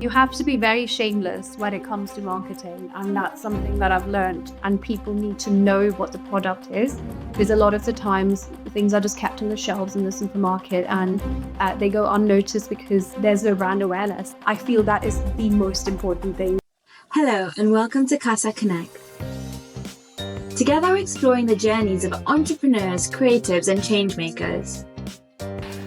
You have to be very shameless when it comes to marketing, and that's something that I've learned. And people need to know what the product is, because a lot of the times things are just kept on the shelves in the supermarket and they go unnoticed because there's no brand awareness. I feel that is the most important thing. Hello and welcome to Kasa Connect. Together we're exploring the journeys of entrepreneurs, creatives and changemakers.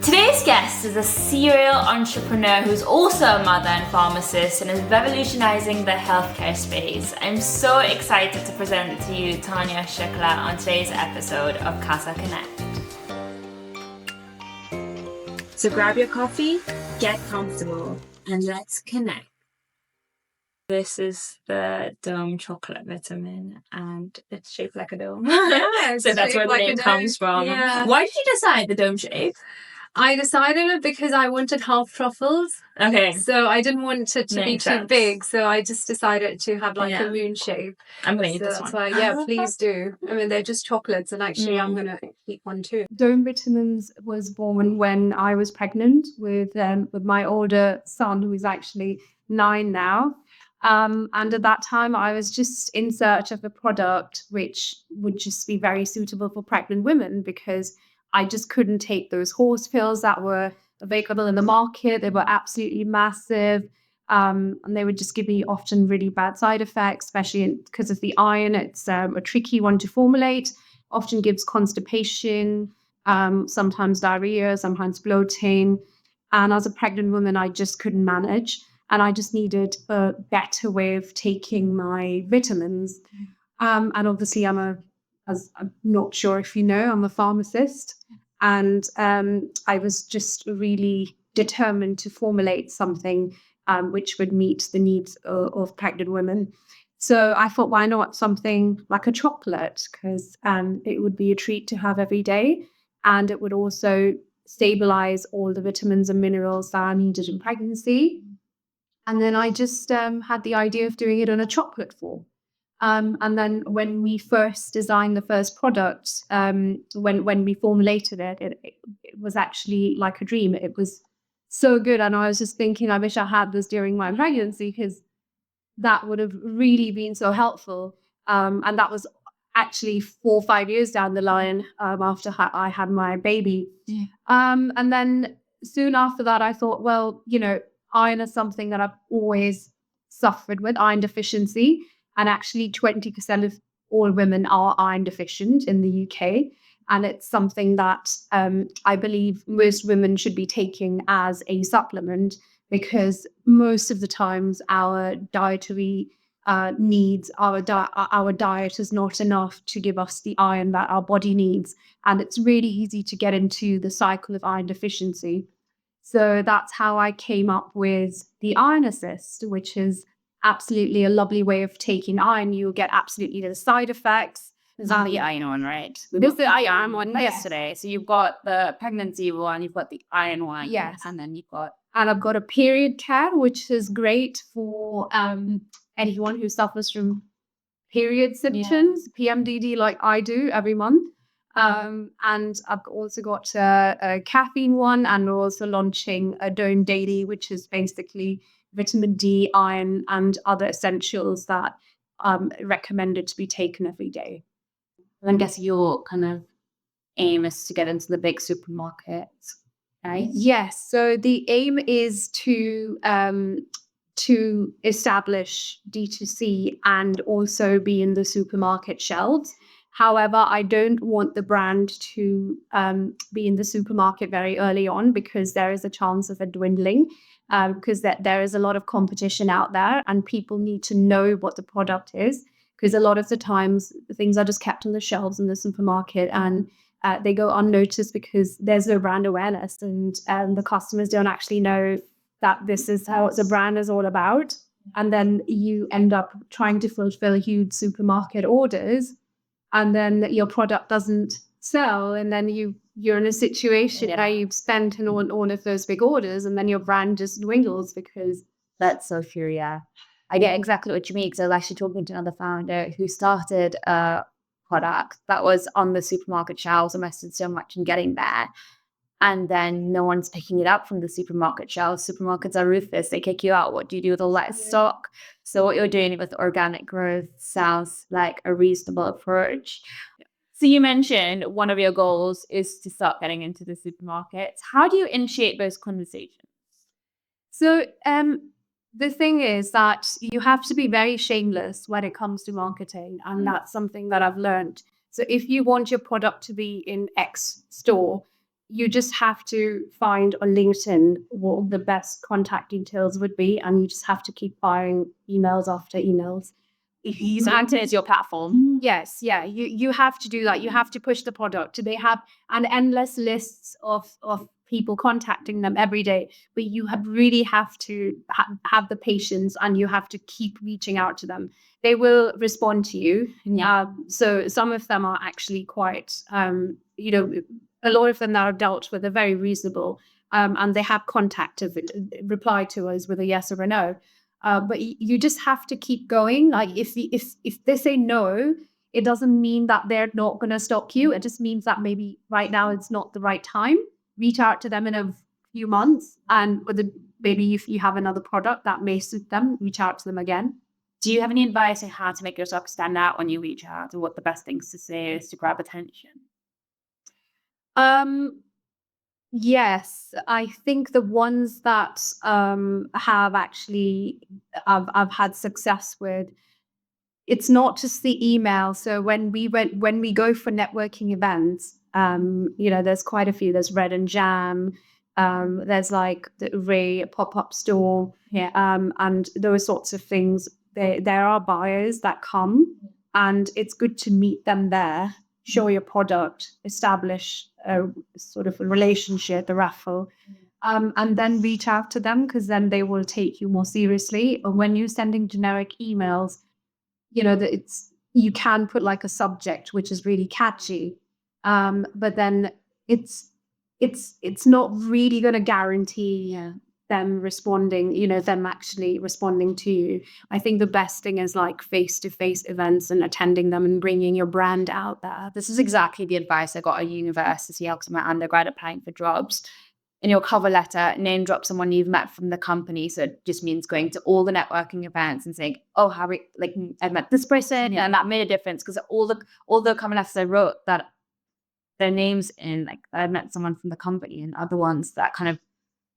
Today's guest is a serial entrepreneur who's also a mother and pharmacist and is revolutionizing the healthcare space. I'm so excited to present to you Tanya Shukla on today's episode of Kasa Connect. So grab your coffee, get comfortable, and let's connect. This is the dome chocolate vitamin and it's shaped like a dome. Yeah, so that's where the name comes from. Yeah. Why did you decide the dome shape? I decided it because I wanted half truffles. Okay. So I didn't want it to be Makes too sense. big. So I just decided to have like a moon shape. I'm going to eat So this that's one. why, yeah, please do. I mean, they're just chocolates and actually I'm going to eat one too. Dome Vitamins was born when I was pregnant with my older son, who is actually 9 now. And at that time, I was just in search of a product which would just be very suitable for pregnant women, because I just couldn't take those horse pills that were available in the market. They were absolutely massive. And they would just give me often really bad side effects, especially because of the iron. It's a tricky one to formulate, often gives constipation, sometimes diarrhea, sometimes bloating. And as a pregnant woman, I just couldn't manage. And I just needed a better way of taking my vitamins. And obviously, as I'm not sure if you know, I'm a pharmacist. And I was just really determined to formulate something which would meet the needs of pregnant women. So I thought, why not something like a chocolate? Because it would be a treat to have every day. And it would also stabilize all the vitamins and minerals that are needed in pregnancy. And then I just had the idea of doing it in a chocolate form. And then when we first designed the first product, when we formulated it, it was actually like a dream. It was so good. And I was just thinking, I wish I had this during my pregnancy, because that would have really been so helpful. And that was actually 4 or 5 years down the line after I had my baby. Yeah. And then soon after that, I thought, well, iron is something that I've always suffered with, iron deficiency. And actually 20% of all women are iron deficient in the UK. And it's something that I believe most women should be taking as a supplement, because most of the times our dietary needs, our diet is not enough to give us the iron that our body needs. And it's really easy to get into the cycle of iron deficiency. So that's how I came up with the Iron Assist, which is absolutely a lovely way of taking iron. You'll get absolutely no side effects. It's not the iron one, right? This is the iron one yesterday. So you've got the pregnancy one, you've got the iron one. Yes. And then you've got... And I've got a period care, which is great for anyone who suffers from period symptoms, PMDD, like I do every month. And I've also got a caffeine one, and we're also launching a Dome Daily, which is basically vitamin D, iron, and other essentials that recommended to be taken every day. And I guess your kind of aim is to get into the big supermarkets, right? Yes. So the aim is to establish D2C and also be in the supermarket shelves. However, I don't want the brand to be in the supermarket very early on, because there is a chance of it dwindling, because there is a lot of competition out there and people need to know what the product is, because a lot of the times things are just kept on the shelves in the supermarket and they go unnoticed because there's no brand awareness, and the customers don't actually know that this is how the brand is all about. And then you end up trying to fulfill huge supermarket orders, and then your product doesn't sell, and then you're in a situation where you've spent on all of those big orders, and then your brand just dwindles because... That's so true, yeah. I get exactly what you mean, because I was actually talking to another founder who started a product that was on the supermarket shelves, invested so much in getting there. and then no one's picking it up from the supermarket shelves. Supermarkets are ruthless. They kick you out. What do you do with all that stock? So what you're doing with organic growth sounds like a reasonable approach. So you mentioned one of your goals is to start getting into the supermarkets. How do you initiate those conversations? So the thing is that you have to be very shameless when it comes to marketing, and that's something that I've learned. So if you want your product to be in X store, you just have to find on LinkedIn what the best contact details would be, and you just have to keep firing emails after emails. LinkedIn is your platform. Yes, yeah, you have to do that. You have to push the product. They have an endless lists of people contacting them every day, but you really have to have the patience, and you have to keep reaching out to them. They will respond to you. Yeah. So some of them are actually quite, a lot of them that are dealt with are very reasonable, and they have contacted, reply to us with a yes or a no. But you just have to keep going. Like if they say no, it doesn't mean that they're not going to stalk you. It just means that maybe right now it's not the right time. Reach out to them in a few months, and maybe if you have another product that may suit them, reach out to them again. Do you have any advice on how to make yourself stand out when you reach out, or what the best things to say is to grab attention? Yes, I think the ones that have actually I've had success with, it's not just the email. So when we go for networking events, there's quite a few. There's Red and Jam, there's like the Ray pop-up store, and those sorts of things. There are buyers that come, and it's good to meet them there, show your product, establish a sort of a relationship, a raffle, and then reach out to them, because then they will take you more seriously. Or when you're sending generic emails, that you can put like a subject which is really catchy, but then it's not really going to guarantee them responding, them actually responding to you. I think the best thing is like face-to-face events and attending them and bringing your brand out there. This is exactly the advice I got at university after my undergrad applying for jobs. In your cover letter, name drop someone you've met from the company. So it just means going to all the networking events and saying, "Oh, Harry, like I met this person," and that made a difference, because all the cover letters I wrote that their names in, like I met someone from the company, and other ones that kind of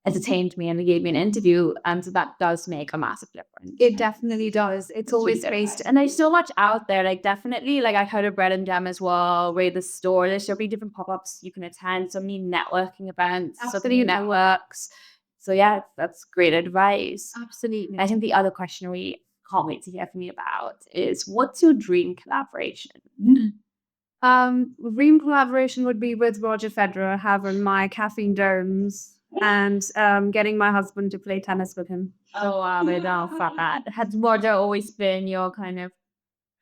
entertained me and they gave me an interview. So that does make a massive difference. It definitely does. It's always based. And there's so much out there. Like definitely, like I heard of Bread and Jam as well, where the store, there's so many different pop-ups you can attend, so many networking events, so many networks. So yeah, that's great advice. Absolutely. I think the other question we can't wait to hear from you about is, what's your dream collaboration? Dream collaboration would be with Roger Federer, having my caffeine domes, and getting my husband to play tennis with him. Oh, wow, that. Has Roger always been your kind of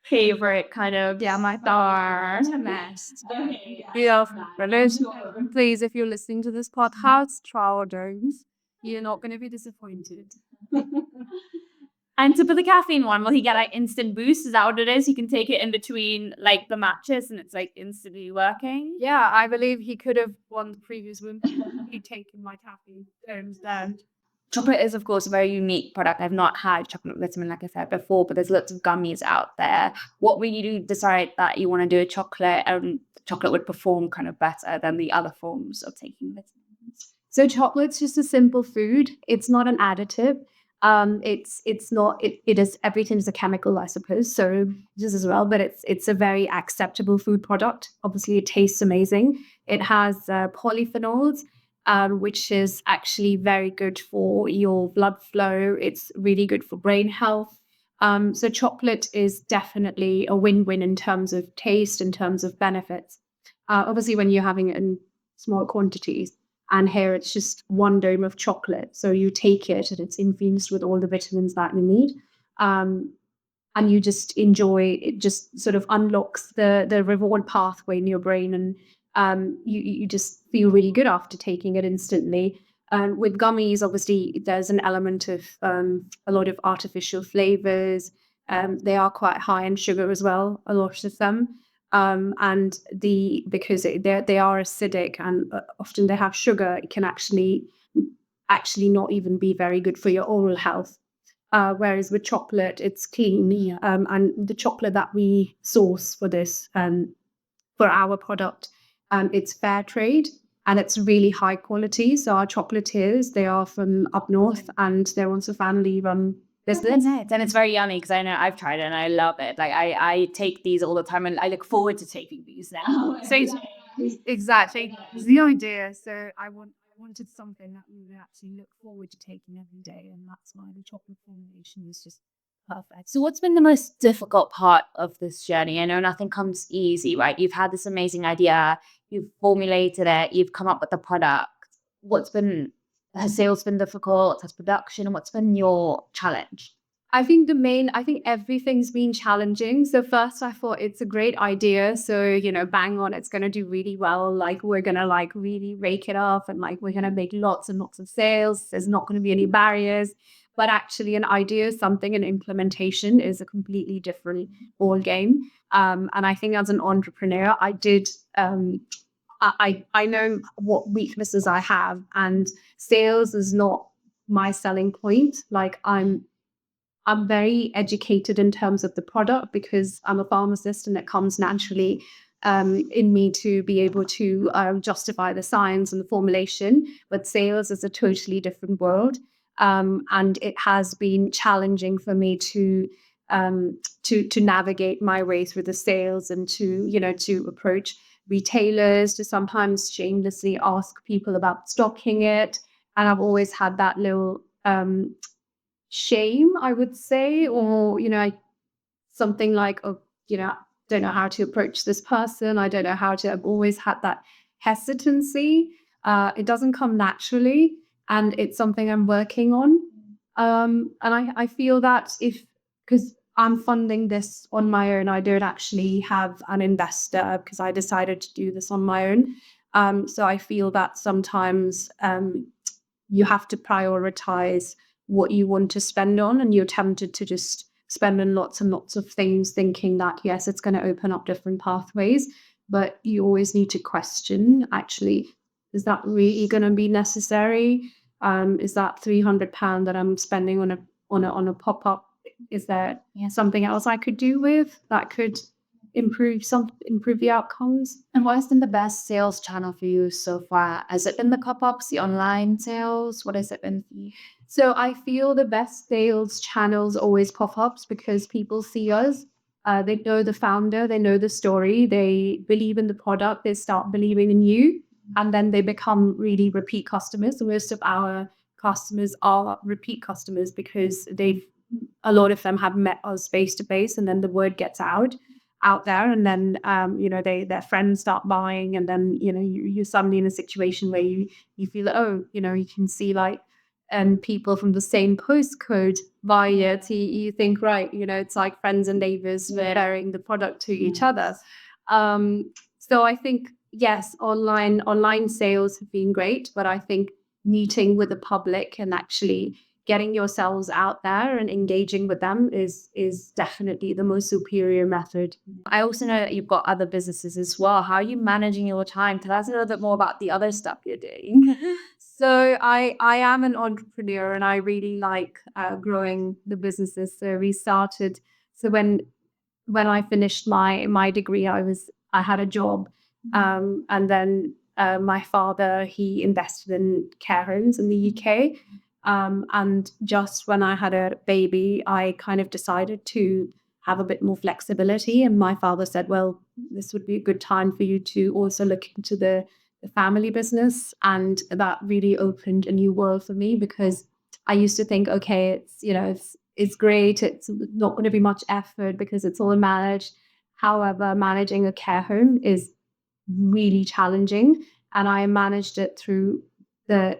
favorite kind of my star? Yeah, please, if you're listening to this podcast, try our domes. You're not going to be disappointed. And so for the caffeine one, will he get like instant boost? Is that what it is? He can take it in between like the matches and it's like instantly working? Yeah, I believe he could have won the previous win. He'd taken my caffeine domes down. Chocolate is, of course, a very unique product. I've not had chocolate vitamin, like I said before, but there's lots of gummies out there. What made you decide that you want to do a chocolate, and chocolate would perform kind of better than the other forms of taking vitamins? So chocolate's just a simple food. It's not an additive. It is, everything is a chemical, I suppose. So just as well, but it's a very acceptable food product. Obviously, it tastes amazing. It has polyphenols, which is actually very good for your blood flow. It's really good for brain health. So chocolate is definitely a win-win in terms of taste, in terms of benefits. Obviously, when you're having it in small quantities. And here it's just one dome of chocolate. So you take it and it's infused with all the vitamins that you need. And you just enjoy it, just sort of unlocks the reward pathway in your brain. And you just feel really good after taking it instantly. And with gummies, obviously, there's an element of a lot of artificial flavors. They are quite high in sugar as well, a lot of them. and because they are acidic and often they have sugar, it can actually not even be very good for your oral health. Whereas with chocolate, it's clean. And the chocolate that we source for this for our product, it's fair trade and it's really high quality. So our chocolatiers, they are from up north and they're also family-run business. And it's very yummy because I know I've tried it and I love it. Like I take these all the time and I look forward to taking these now. So exactly, it's the idea. So I wanted something that we would actually look forward to taking every day, and that's why the chocolate formulation is just perfect. So what's been the most difficult part of this journey? I know nothing comes easy, right? You've had this amazing idea, you've formulated it, you've come up with the product. Has sales been difficult? Has production? What's been your challenge? I think everything's been challenging. So first I thought it's a great idea. So, bang on, it's going to do really well. Like we're going to like really rake it off and like we're going to make lots and lots of sales. There's not going to be any barriers. But actually an idea is something, and implementation is a completely different ball game. And I think as an entrepreneur, I know what weaknesses I have, and sales is not my selling point. Like I'm very educated in terms of the product because I'm a pharmacist and it comes naturally in me to be able to justify the science and the formulation. But sales is a totally different world. And it has been challenging for me to navigate my way through the sales and to approach retailers, to sometimes shamelessly ask people about stocking it. And I've always had that little shame, I would say, or something like, oh, I don't know how to approach this person. I don't know how to. I've always had that hesitancy. It doesn't come naturally, and it's something I'm working on. And I feel that because I'm funding this on my own, I don't actually have an investor because I decided to do this on my own. So I feel that sometimes you have to prioritize what you want to spend on, and you're tempted to just spend on lots and lots of things thinking that yes, it's going to open up different pathways, but you always need to question, actually, is that really going to be necessary? Is that £300 that I'm spending on a pop-up, is there something else I could do with that could improve the outcomes? And what has been the best sales channel for you so far? Has it been the pop-ups, the online sales? What has it been for you? So I feel the best sales channels always pop-ups because people see us. They know the founder, they know the story, they believe in the product, they start believing in you, and then they become really repeat customers. So most of our customers are repeat customers because a lot of them have met us face to face, and then the word gets out there, and then their friends start buying, and then you're suddenly in a situation where you feel, oh, you can see like and people from the same postcode buy it. You think, right, it's like friends and neighbors sharing the product to each other. So I think yes, online sales have been great, but I think meeting with the public and actually getting yourselves out there and engaging with them is definitely the most superior method. I also know that you've got other businesses as well. How are you managing your time? Tell us a little bit more about the other stuff you're doing. So I am an entrepreneur and I really like growing the businesses. So we started. So when I finished my degree, I had a job, and then my father, he invested in care homes in the UK. And just when I had a baby, I kind of decided to have a bit more flexibility. And my father said, well, this would be a good time for you to also look into the family business. And that really opened a new world for me because I used to think, okay, it's great. It's not going to be much effort because it's all managed. However, managing a care home is really challenging. And I managed it through the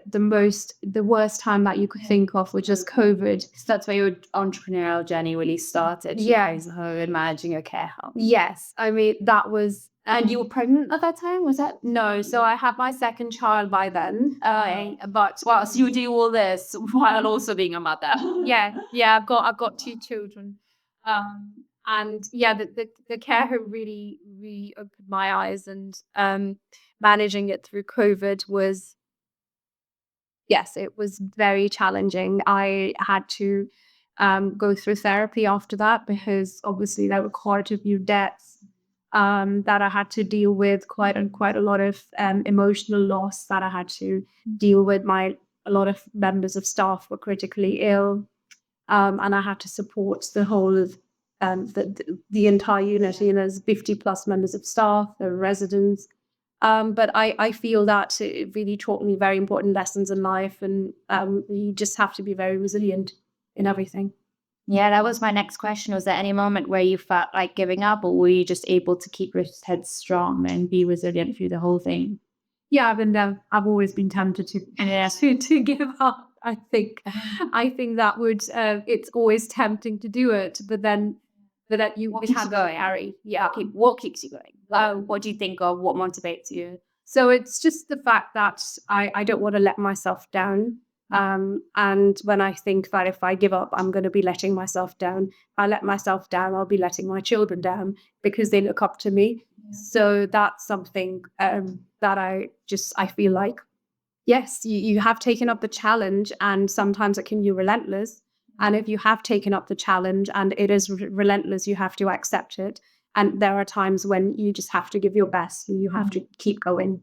worst time that you could think of, which is COVID. So that's where your entrepreneurial journey really started. Yes. And managing a care home. Yes. I mean, that was. And you were pregnant at that time, was that? No, so I had my second child by then. But so you do all this while also being a mother. yeah, I've got 2 children. And yeah, the care home really opened my eyes, and managing it through COVID was, yes, it was very challenging. I had to go through therapy after that, because obviously there were quite a few debts that I had to deal with, quite a lot of emotional loss that I had to deal with. A lot of members of staff were critically ill, and I had to support the whole of the entire unit. You know, there's 50 plus members of staff, there are residents. But I feel that it really taught me very important lessons in life, and you just have to be very resilient in everything. Yeah, that was my next question. Was there any moment where you felt like giving up, or were you just able to keep your head strong and be resilient through the whole thing? Yeah, I've always been tempted to to give up. I think that would it's always tempting to do it, but then you What keeps you going? carry. Yeah. What keeps you going? What do you think of? What motivates you? So it's just the fact that I don't want to let myself down. And when I think that if I give up, I'm going to be letting myself down. If I let myself down, I'll be letting my children down, because they look up to me. So that's something that I feel like, yes, you have taken up the challenge, and sometimes it can be relentless. And if you have taken up the challenge and it is relentless, you have to accept it. And there are times when you just have to give your best, and you have to keep going.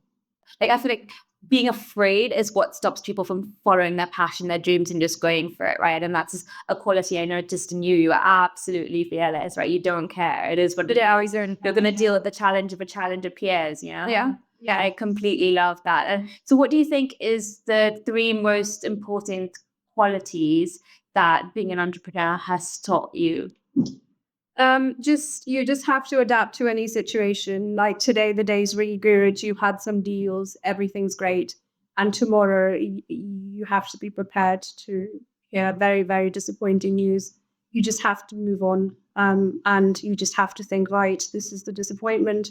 Like, I feel like being afraid is what stops people from following their passion, their dreams, and just going for it, right? And that's a quality I noticed in you. You are absolutely fearless, right? You don't care. It is what it is. You're going to deal with the challenge if a challenge appears, you know? Yeah. I completely love that. And so what do you think is the 3 most important qualities that being an entrepreneur has taught you? You just have to adapt to any situation. Like today, the day's really good. You've had some deals, everything's great. And tomorrow, you have to be prepared to hear very, very disappointing news. You just have to move on. And you just have to think, right, this is the disappointment.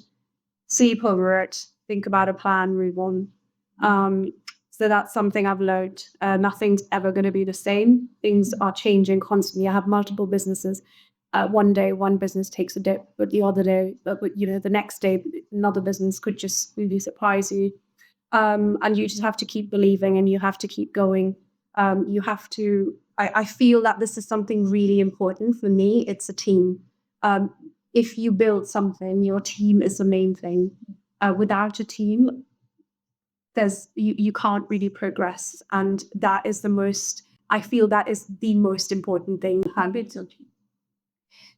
Sleep over it. Think about a plan. Move on. So that's something I've learned. Nothing's ever going to be the same. Things are changing constantly. I have multiple businesses. One day, one business takes a dip, but the other day, the next day, another business could just really surprise you. And you just have to keep believing, and you have to keep going. You have to. I feel that this is something really important for me. It's a team. If you build something, your team is the main thing. Without a team, you can't really progress, and that is the most. I feel that is the most important thing.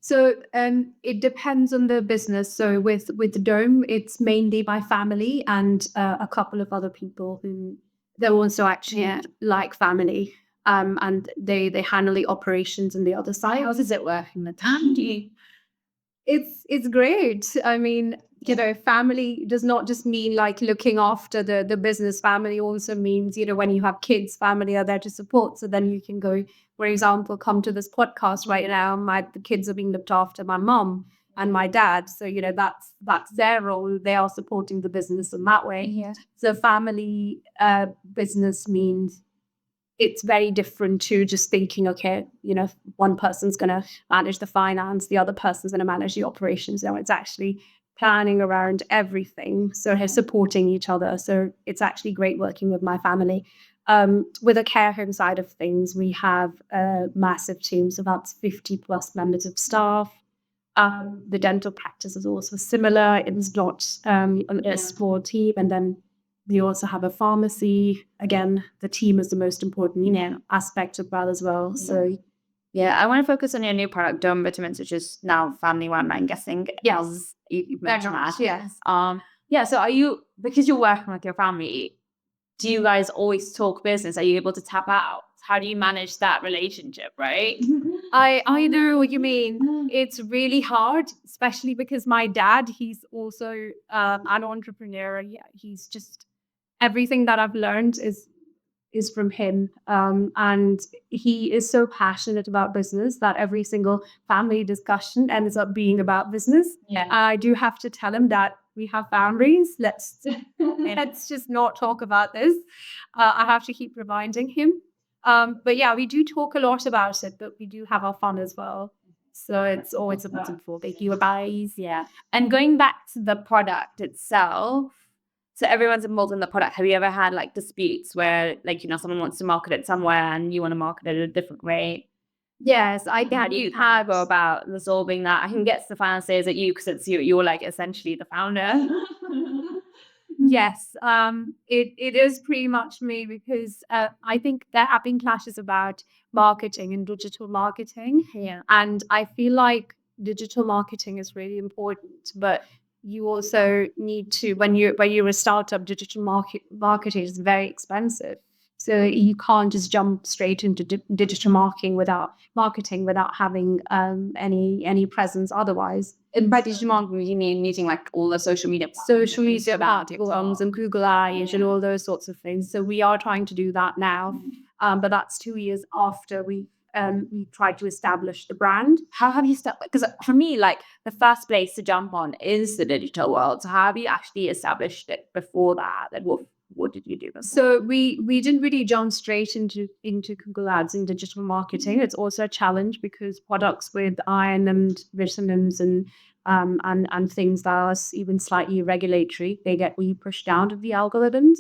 So it depends on the business. So with Dome, it's mainly my family and a couple of other people who they're also actually like family. And they handle the operations on the other side. How does it work in the time? It's great. I mean, family does not just mean like looking after the business. Family also means, when you have kids, family are there to support. So then you can go, for example, come to this podcast right now. The kids are being looked after, my mom and my dad. So, that's their role. They are supporting the business in that way. Yeah. So family business means it's very different to just thinking, okay, one person's going to manage the finance, the other person's going to manage the operations. No, it's actually planning around everything. So we're supporting each other. So it's actually great working with my family. With a care home side of things, we have a massive team, so that's 50 plus members of staff. The dental practice is also similar. It's not a small team. And then we also have a pharmacy. Again, the team is the most important aspect of that as well. So yeah, I want to focus on your new product, Dome Vitamins, which is now family run, I'm guessing. Yes. You mentioned that. Yes. So are you, because you're working with your family, do you guys always talk business? Are you able to tap out? How do you manage that relationship, right? I know what you mean. It's really hard, especially because my dad, he's also an entrepreneur. Yeah, he's just everything that I've learned is from him. And he is so passionate about business that every single family discussion ends up being about business. Yeah. I do have to tell him that we have boundaries. Let's just not talk about this. I have to keep reminding him. But yeah, we do talk a lot about it, but we do have our fun as well. So it's always important for big buys. Yeah. And going back to the product itself, so everyone's involved in the product. Have you ever had like disputes where like, someone wants to market it somewhere and you want to market it a different way? Yes, I How do you kind of go about resolving that? I can guess the final say is at you because it's you're like essentially the founder. Yes, it is pretty much me because I think there have been clashes about marketing and digital marketing. Yeah. And I feel like digital marketing is really important, but you also need to when you're a startup, digital marketing is very expensive. So you can't just jump straight into digital marketing without having any presence otherwise. And by digital marketing, you mean using like all the social media platforms and Google Eyes and all those sorts of things. So we are trying to do that now, but that's 2 years after we tried to establish the brand. How have you started? Because for me, like the first place to jump on is the digital world. So how have you actually established it before that? And what did you do? So we didn't really jump straight into Google Ads and digital marketing. It's also a challenge because products with iron and vitamins and things that are even slightly regulatory, they get really pushed down to the algorithms.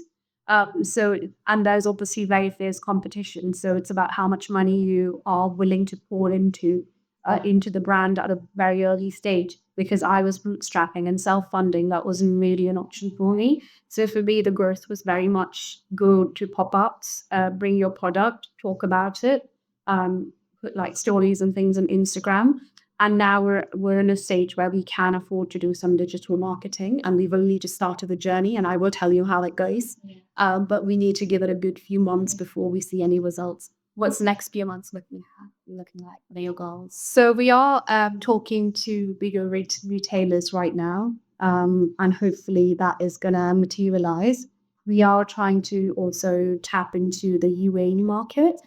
And there's obviously very fierce competition. So it's about how much money you are willing to pour into the brand at a very early stage. Because I was bootstrapping and self-funding, that wasn't really an option for me. So for me, the growth was very much go to pop-ups, bring your product, talk about it, put like stories and things on Instagram. And now we're in a stage where we can afford to do some digital marketing, and we've only just started the journey. And I will tell you how it goes, but we need to give it a good few months before we see any results. What's the next few months looking like? What are your goals? So we are talking to bigger retailers right now, and hopefully that is going to materialize. We are trying to also tap into the UAE market,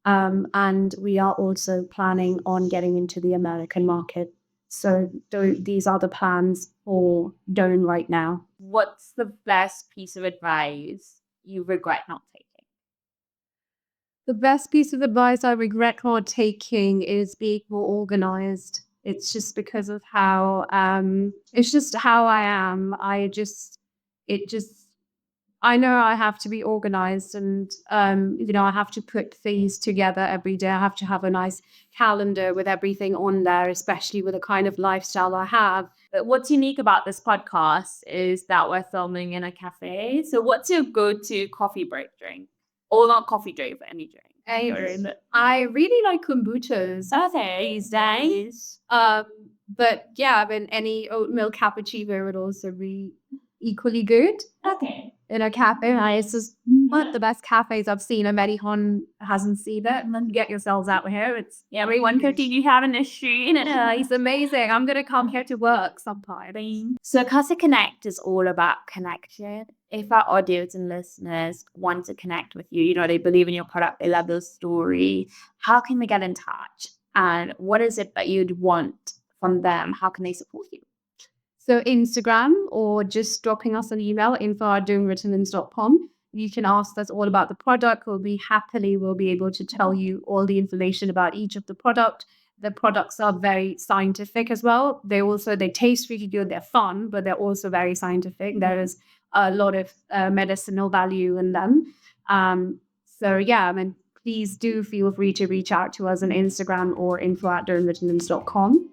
and we are also planning on getting into the American market. So these are the plans for Doan right now. What's the best piece of advice you regret not taking? The best piece of advice I regret not taking is being more organized. It's just because of how it's just how I am. I know I have to be organized, and I have to put things together every day. I have to have a nice calendar with everything on there, especially with the kind of lifestyle I have. But what's unique about this podcast is that we're filming in a cafe. So what's your go-to coffee break drink? Or not coffee drink, but any drink. I really like kombuchas these days. But yeah, I mean, any oat milk cappuccino would also be equally good. Okay. In a cafe, and it's just one of the best cafes I've seen. And Medihon hasn't seen it. And then get yourselves out here. It's everyone could you have an issue in it. It's amazing. I'm gonna come here to work sometime. So Kasa Connect is all about connection. If our audience and listeners want to connect with you, they believe in your product, they love the story, how can they get in touch? And what is it that you'd want from them? How can they support you? So Instagram, or just dropping us an email, info@doingvitamins.com. You can ask us all about the product. We'll be able to tell you all the information about each of the product. The products are very scientific as well. They taste really good. They're fun, but they're also very scientific. There is a lot of medicinal value in them. So yeah, I mean, please do feel free to reach out to us on Instagram or info@doingvitamins.com.